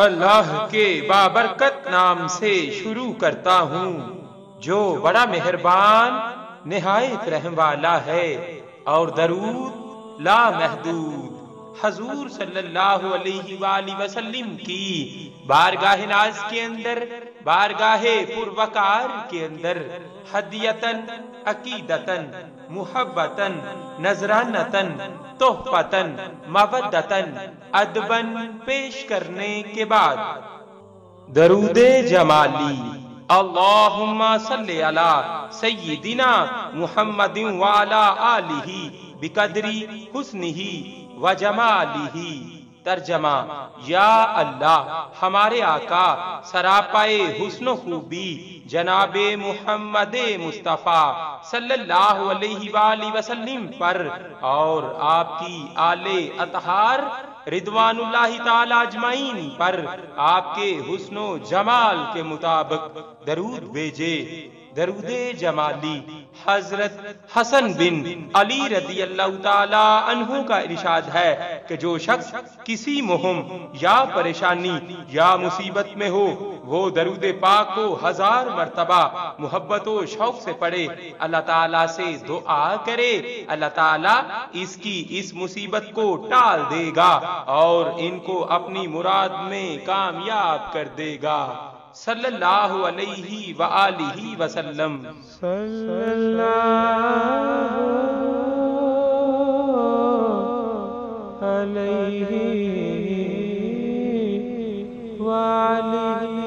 اللہ کے بابرکت نام سے شروع کرتا ہوں جو بڑا مہربان نہایت رحم والا ہے، اور درود لا محدود حضور صلی اللہ علیہ وآلہ وسلم کی بارگاہ ناز کے اندر، بارگاہ پروقار کے اندر ہدیتن، عقیدتن، محبتن، نذرانتن، تحفتن، مودتن، ادبن پیش کرنے کے بعد درود جمالی اللہم صلی علی سیدنا محمد وعلی آلہ بقدری حسنہ و جمالہ۔ ترجمہ: یا اللہ، ہمارے آقا سراپائے حسن و خوبی جناب محمد مصطفیٰ صلی اللہ علیہ وآلہ وسلم پر اور آپ کی آل اطہار رضوان اللہ تعالی اجمعین پر آپ کے حسن و جمال کے مطابق درود بھیجے۔ درود جمالی حضرت حسن بن علی رضی اللہ تعالی عنہ کا ارشاد ہے کہ جو شخص کسی مہم یا پریشانی یا مصیبت میں ہو، وہ درود پاک کو 1000 مرتبہ محبت و شوق سے پڑھے، اللہ تعالیٰ سے دعا کرے، اللہ تعالیٰ اس کی اس مصیبت کو ٹال دے گا اور ان کو اپنی مراد میں کامیاب کر دے گا۔ صلی اللہ علیہ وآلہ وسلم۔ صلی اللہ علیہ وآلہ